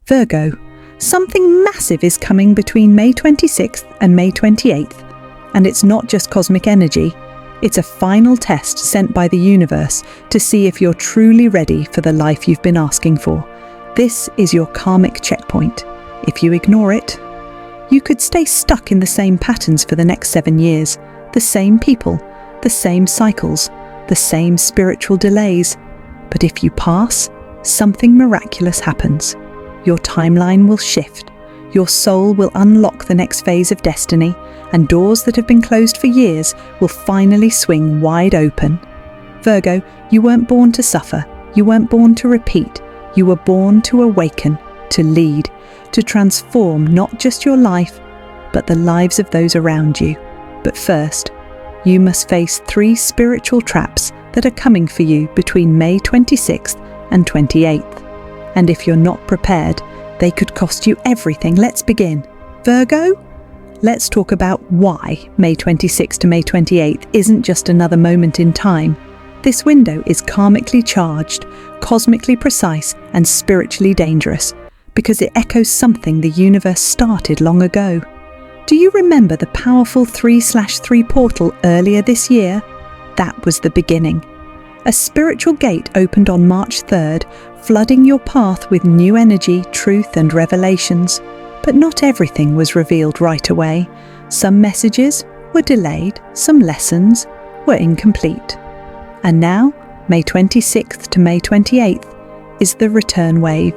Virgo, something massive is coming between May 26th and May 28th, and it's not just cosmic energy, it's a final test sent by the universe to see if you're truly ready for the life you've been asking for. This is your karmic checkpoint. If you ignore it, you could stay stuck in the same patterns for the next 7 years, the same people, the same cycles, the same spiritual delays. But if you pass, something miraculous happens. Your timeline will shift, your soul will unlock the next phase of destiny, and doors that have been closed for years will finally swing wide open. Virgo, you weren't born to suffer, you weren't born to repeat, you were born to awaken, to lead, to transform not just your life, but the lives of those around you. But first, you must face 3 spiritual traps that are coming for you between May 26th and 28th. And if you're not prepared, they could cost you everything. Let's begin. Virgo, let's talk about why May 26th to May 28th isn't just another moment in time. This window is karmically charged, cosmically precise, and spiritually dangerous, because it echoes something the universe started long ago. Do you remember the powerful 3/3 portal earlier this year? That was the beginning. A spiritual gate opened on March 3rd, flooding your path with new energy, truth, and revelations. But not everything was revealed right away. Some messages were delayed, some lessons were incomplete. And now, May 26th to May 28th is the return wave.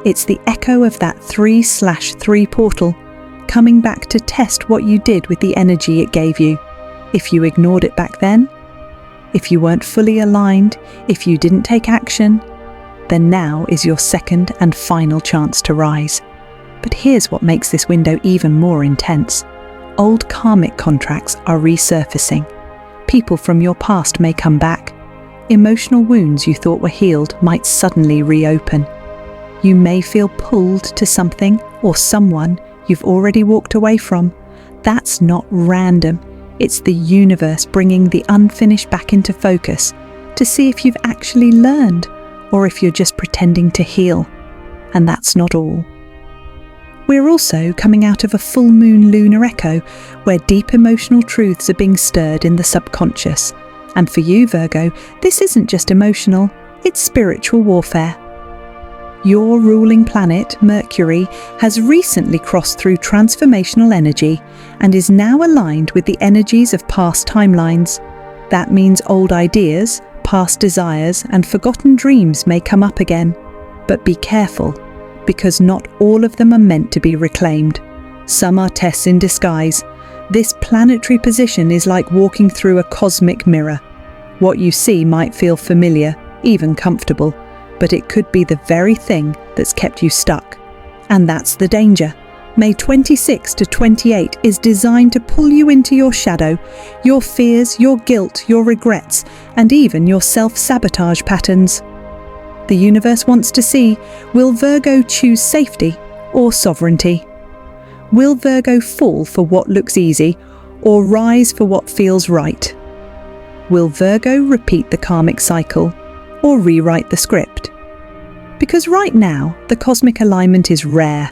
It's the echo of that 3/3 portal, coming back to test what you did with the energy it gave you. If you ignored it back then, if you weren't fully aligned, if you didn't take action, then now is your second and final chance to rise. But here's what makes this window even more intense. Old karmic contracts are resurfacing. People from your past may come back. Emotional wounds you thought were healed might suddenly reopen. You may feel pulled to something or someone you've already walked away from. That's not random. It's the universe bringing the unfinished back into focus to see if you've actually learned or if you're just pretending to heal. And that's not all. We're also coming out of a full moon lunar echo where deep emotional truths are being stirred in the subconscious. And for you, Virgo, this isn't just emotional, it's spiritual warfare. Your ruling planet, Mercury, has recently crossed through transformational energy and is now aligned with the energies of past timelines. That means old ideas, past desires, and forgotten dreams may come up again. But be careful, because not all of them are meant to be reclaimed. Some are tests in disguise. This planetary position is like walking through a cosmic mirror. What you see might feel familiar, even comfortable, but it could be the very thing that's kept you stuck. And that's the danger. May 26 to 28 is designed to pull you into your shadow, your fears, your guilt, your regrets, and even your self-sabotage patterns. The universe wants to see, will Virgo choose safety or sovereignty? Will Virgo fall for what looks easy or rise for what feels right? Will Virgo repeat the karmic cycle or rewrite the script? Because right now, the cosmic alignment is rare.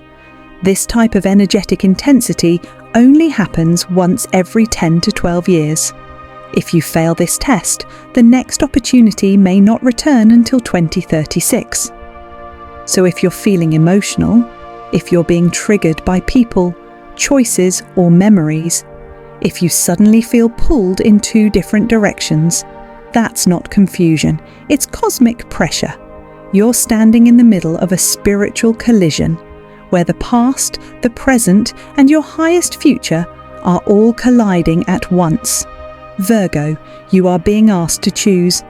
This type of energetic intensity only happens once every 10 to 12 years. If you fail this test, the next opportunity may not return until 2036. So if you're feeling emotional, if you're being triggered by people, choices, or memories, if you suddenly feel pulled in 2 different directions, that's not confusion, it's cosmic pressure. You're standing in the middle of a spiritual collision, where the past, the present, and your highest future are all colliding at once. Virgo, you are being asked to choose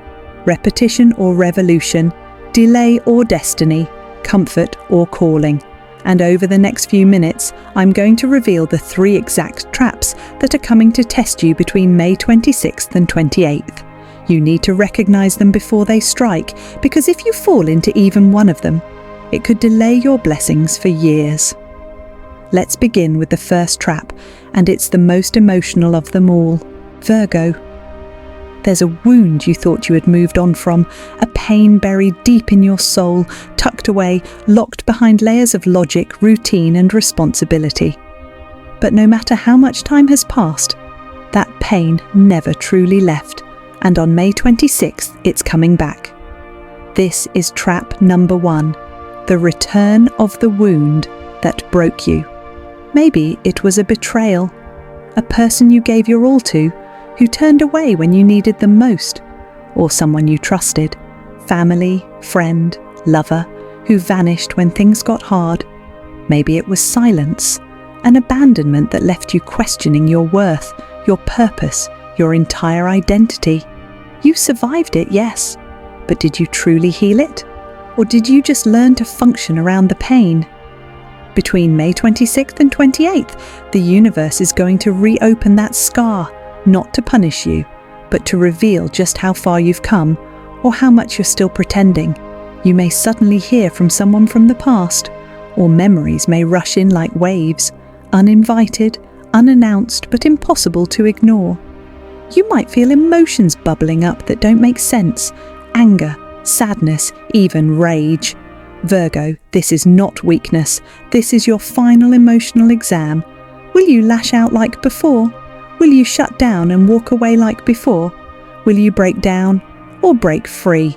repetition or revolution, delay or destiny, comfort or calling. And over the next few minutes, I'm going to reveal the 3 exact traps that are coming to test you between May 26th and 28th. You need to recognize them before they strike, because if you fall into even one of them, it could delay your blessings for years. Let's begin with the first trap, and it's the most emotional of them all. Virgo, There's a wound you thought you had moved on from, a pain buried deep in your soul, tucked away, locked behind layers of logic, routine, and responsibility. But no matter how much time has passed, that pain never truly left, and on May 26th, it's coming back. This is trap number 1, the return of the wound that broke you. Maybe it was a betrayal, a person you gave your all to, who turned away when you needed them most, or someone you trusted, family, friend, lover, who vanished when things got hard. Maybe it was silence, an abandonment that left you questioning your worth, your purpose, your entire identity. You survived it, yes, but did you truly heal it? Or did you just learn to function around the pain? Between May 26th and 28th, the universe is going to reopen that scar, not to punish you, but to reveal just how far you've come, or how much you're still pretending. You may suddenly hear from someone from the past, or memories may rush in like waves, uninvited, unannounced, but impossible to ignore. You might feel emotions bubbling up that don't make sense, anger, sadness, even rage. Virgo, this is not weakness. This is your final emotional exam. Will you lash out like before? Will you shut down and walk away like before? Will you break down or break free?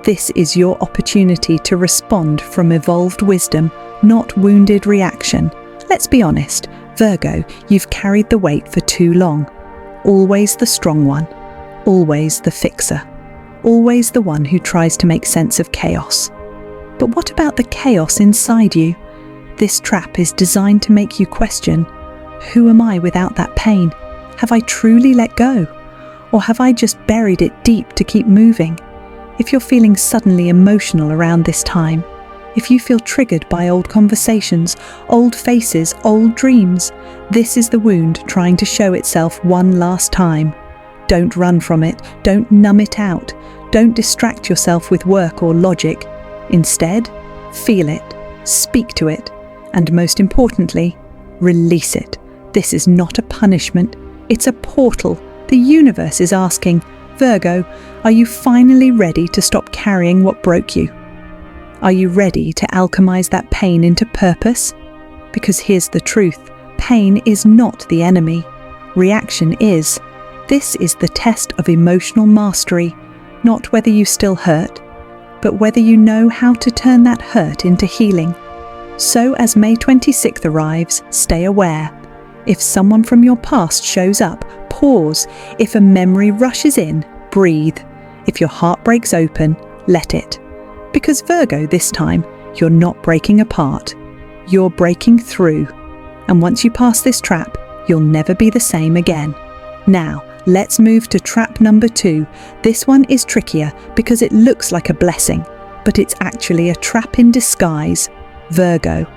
This is your opportunity to respond from evolved wisdom, not wounded reaction. Let's be honest, Virgo, you've carried the weight for too long. Always the strong one, always the fixer, always the one who tries to make sense of chaos. But what about the chaos inside you? This trap is designed to make you question, who am I without that pain? Have I truly let go? Or have I just buried it deep to keep moving? If you're feeling suddenly emotional around this time, if you feel triggered by old conversations, old faces, old dreams, this is the wound trying to show itself one last time. Don't run from it, don't numb it out, don't distract yourself with work or logic. Instead, feel it, speak to it, and most importantly, release it. This is not a punishment, it's a portal. The universe is asking, Virgo, are you finally ready to stop carrying what broke you? Are you ready to alchemize that pain into purpose? Because here's the truth, pain is not the enemy. Reaction is. This is the test of emotional mastery, not whether you still hurt, but whether you know how to turn that hurt into healing. So as May 26th arrives, stay aware. If someone from your past shows up, pause. If a memory rushes in, breathe. If your heart breaks open, let it. Because Virgo, this time, you're not breaking apart. You're breaking through. And once you pass this trap, you'll never be the same again. Now, let's move to trap number 2. This one is trickier because it looks like a blessing, but it's actually a trap in disguise. Virgo.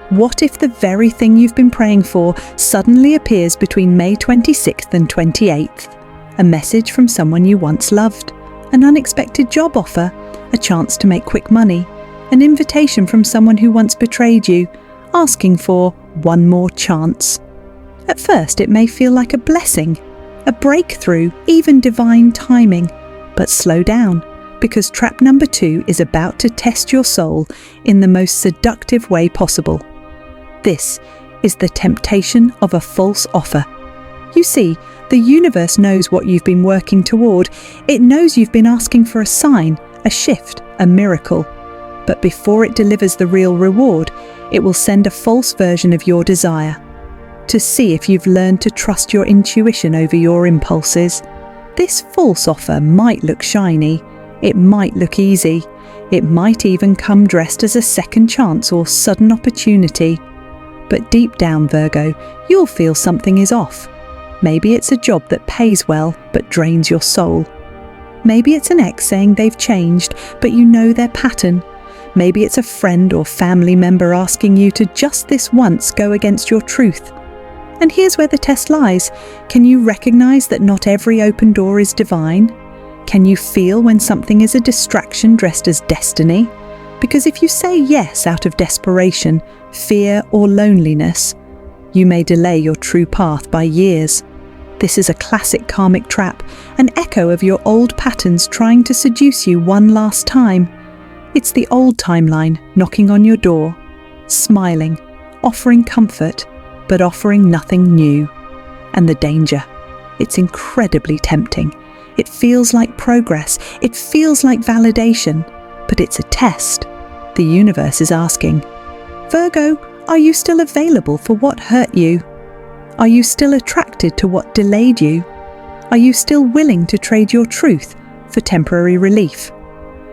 What if the very thing you've been praying for suddenly appears between May 26th and 28th? A message from someone you once loved, an unexpected job offer, a chance to make quick money, an invitation from someone who once betrayed you, asking for one more chance. At first, it may feel like a blessing, a breakthrough, even divine timing. But slow down, because trap number 2 is about to test your soul in the most seductive way possible. This is the temptation of a false offer. You see, the universe knows what you've been working toward. It knows you've been asking for a sign, a shift, a miracle. But before it delivers the real reward, it will send a false version of your desire, to see if you've learned to trust your intuition over your impulses. This false offer might look shiny, it might look easy, it might even come dressed as a second chance or sudden opportunity. But deep down, Virgo, you'll feel something is off. Maybe it's a job that pays well but drains your soul. Maybe it's an ex saying they've changed, but you know their pattern. Maybe it's a friend or family member asking you to just this once go against your truth. And here's where the test lies. Can you recognize that not every open door is divine? Can you feel when something is a distraction dressed as destiny? Because if you say yes out of desperation, fear or loneliness, you may delay your true path by years. This is a classic karmic trap, an echo of your old patterns trying to seduce you one last time. It's the old timeline knocking on your door, smiling, offering comfort, but offering nothing new. And the danger. It's incredibly tempting. It feels like progress. It feels like validation. But it's a test. The universe is asking, Virgo, are you still available for what hurt you? Are you still attracted to what delayed you? Are you still willing to trade your truth for temporary relief?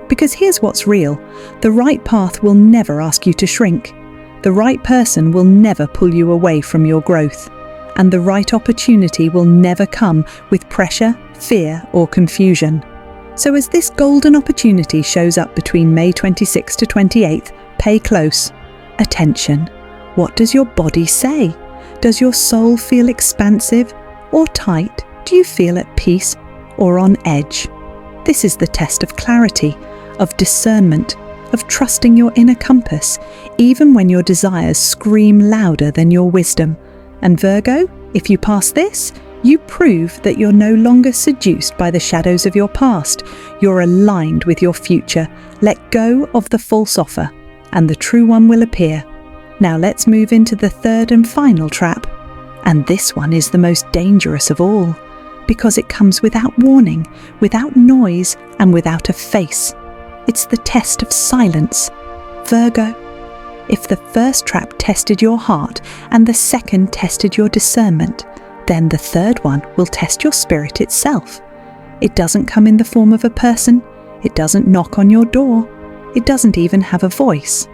Because here's what's real. The right path will never ask you to shrink. The right person will never pull you away from your growth. And the right opportunity will never come with pressure, fear, or confusion. So as this golden opportunity shows up between May 26th to 28th, pay close attention. What does your body say? Does your soul feel expansive or tight? Do you feel at peace or on edge? This is the test of clarity, of discernment, of trusting your inner compass, even when your desires scream louder than your wisdom. And Virgo, if you pass this, you prove that you're no longer seduced by the shadows of your past. You're aligned with your future. Let go of the false offer, and the true one will appear. Now let's move into the third and final trap. And this one is the most dangerous of all, because it comes without warning, without noise, and without a face. It's the test of silence. Virgo, if the first trap tested your heart and the second tested your discernment, then the third one will test your spirit itself. It doesn't come in the form of a person. It doesn't knock on your door. It doesn't even have a voice.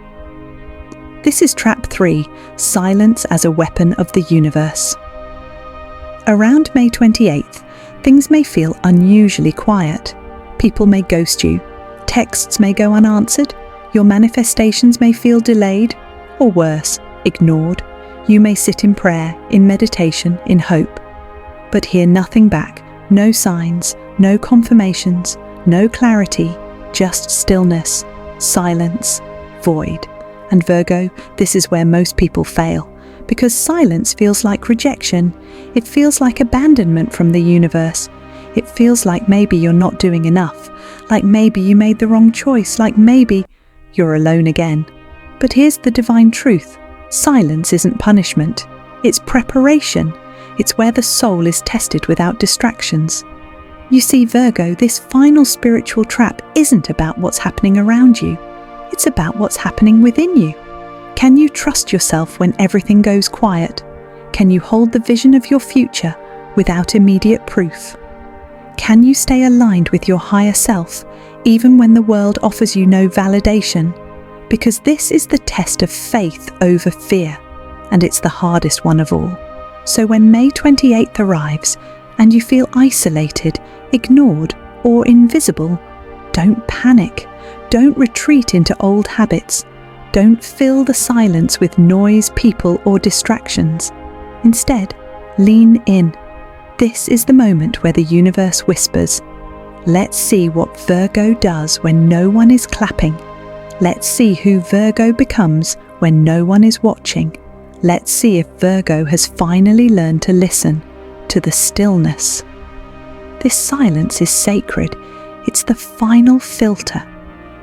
This is trap 3, silence as a weapon of the universe. Around May 28th, things may feel unusually quiet. People may ghost you. Texts may go unanswered. Your manifestations may feel delayed, or worse, ignored. You may sit in prayer, in meditation, in hope, but hear nothing back. No signs, no confirmations, no clarity, just stillness, silence, void. And Virgo, this is where most people fail, because silence feels like rejection. It feels like abandonment from the universe. It feels like maybe you're not doing enough, like maybe you made the wrong choice, like maybe you're alone again. But here's the divine truth. Silence isn't punishment. It's preparation. It's where the soul is tested without distractions. You see, Virgo, this final spiritual trap isn't about what's happening around you. It's about what's happening within you. Can you trust yourself when everything goes quiet? Can you hold the vision of your future without immediate proof? Can you stay aligned with your higher self, even when the world offers you no validation? Because this is the test of faith over fear, and it's the hardest one of all. So when May 28th arrives, and you feel isolated, ignored, or invisible, don't panic. Don't retreat into old habits. Don't fill the silence with noise, people, or distractions. Instead, lean in. This is the moment where the universe whispers, let's see what Virgo does when no one is clapping. Let's see who Virgo becomes when no one is watching. Let's see if Virgo has finally learned to listen to the stillness. This silence is sacred. It's the final filter.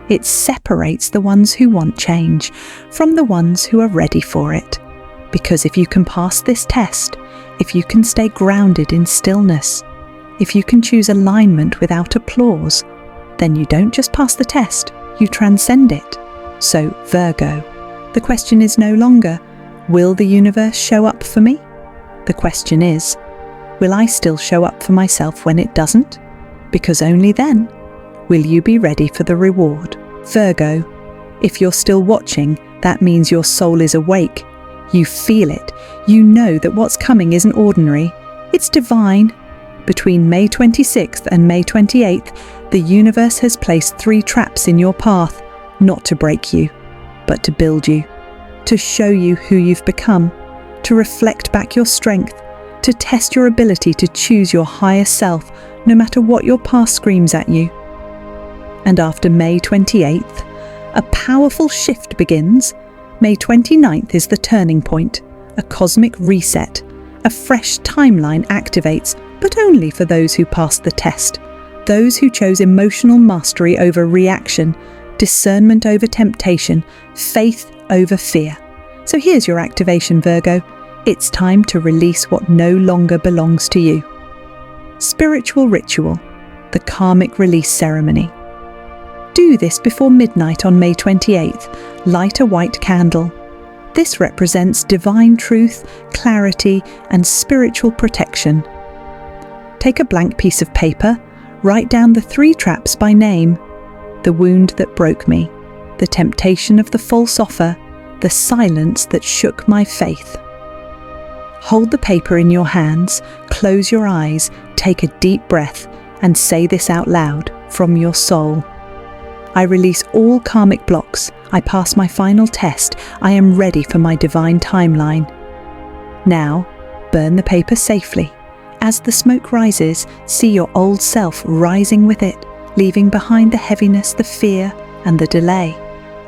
It separates the ones who want change from the ones who are ready for it. Because if you can pass this test, if you can stay grounded in stillness, if you can choose alignment without applause, then you don't just pass the test, you transcend it. So, Virgo, the question is no longer, will the universe show up for me? The question is, will I still show up for myself when it doesn't? Because only then will you be ready for the reward. Virgo, if you're still watching, that means your soul is awake. You feel it. You know that what's coming isn't ordinary. It's divine. Between May 26th and May 28th, the universe has placed 3 traps in your path, not to break you, but to build you, to show you who you've become, to reflect back your strength, to test your ability to choose your higher self, no matter what your past screams at you. And after May 28th, a powerful shift begins. May 29th is the turning point, a cosmic reset, A fresh timeline activates, but only for those who passed the test. Those who chose emotional mastery over reaction, discernment over temptation, faith over fear. So here's your activation, Virgo. It's time to release what no longer belongs to you. Spiritual ritual, the karmic release ceremony. Do this before midnight on May 28th. Light a white candle. This represents divine truth, clarity, and spiritual protection. Take a blank piece of paper, write down the 3 traps by name: the wound that broke me, the temptation of the false offer, the silence that shook my faith. Hold the paper in your hands, close your eyes, take a deep breath, and say this out loud from your soul. I release all karmic blocks. I pass my final test. I am ready for my divine timeline. Now, burn the paper safely. As the smoke rises, see your old self rising with it, leaving behind the heaviness, the fear, and the delay.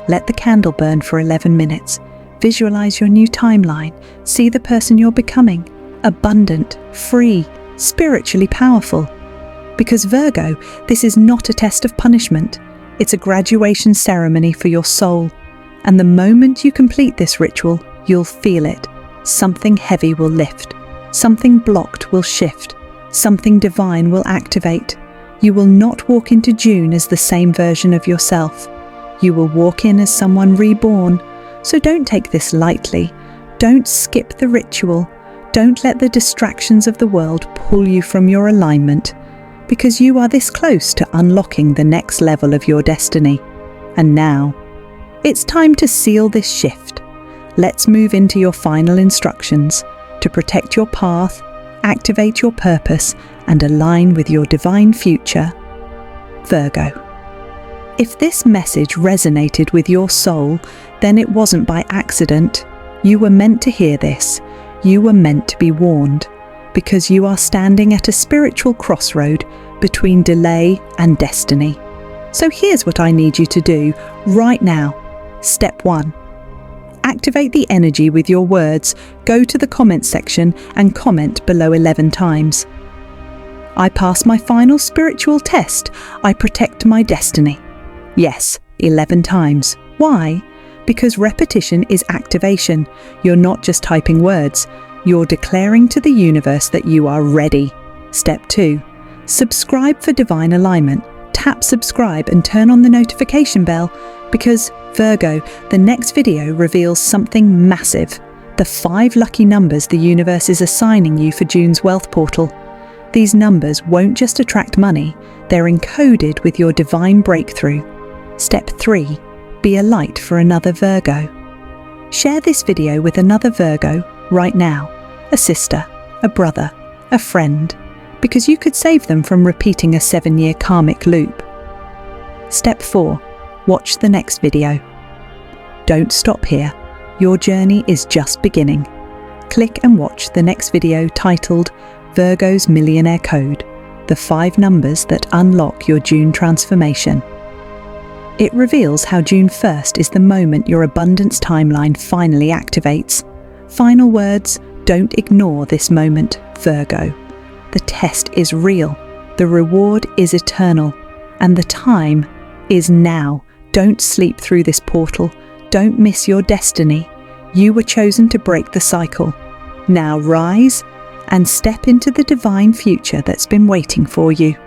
Let the candle burn for 11 minutes. Visualize your new timeline. See the person you're becoming, abundant, free, spiritually powerful. Because Virgo, this is not a test of punishment. It's a graduation ceremony for your soul. And the moment you complete this ritual, you'll feel it. Something heavy will lift. Something blocked will shift. Something divine will activate. You will not walk into June as the same version of yourself. You will walk in as someone reborn. So don't take this lightly. Don't skip the ritual. Don't let the distractions of the world pull you from your alignment, because you are this close to unlocking the next level of your destiny. And now, it's time to seal this shift. Let's move into your final instructions to protect your path, activate your purpose, and align with your divine future. Virgo. If this message resonated with your soul, then it wasn't by accident. You were meant to hear this. You were meant to be warned, because you are standing at a spiritual crossroad between delay and destiny. So here's what I need you to do right now. Step 1. Activate the energy with your words. Go to the comment section and comment below 11 times. I pass my final spiritual test. I protect my destiny. Yes, 11 times. Why? Because repetition is activation. You're not just typing words. You're declaring to the universe that you are ready. Step 2. Subscribe for divine alignment. Tap subscribe and turn on the notification bell, because, Virgo, the next video reveals something massive. The 5 lucky numbers the universe is assigning you for June's wealth portal. These numbers won't just attract money, they're encoded with your divine breakthrough. Step 3. Be a light for another Virgo. Share this video with another Virgo right now, a sister, a brother, a friend, because you could save them from repeating a 7-year karmic loop. Step 4. Watch the next video. Don't stop here. Your journey is just beginning. Click and watch the next video titled Virgo's Millionaire Code, the 5 numbers that unlock your June transformation. It reveals how June 1st is the moment your abundance timeline finally activates. Final words: don't ignore this moment, Virgo. The test is real, the reward is eternal, and the time is now. Don't sleep through this portal. Don't miss your destiny. You were chosen to break the cycle. Now rise and step into the divine future that's been waiting for you.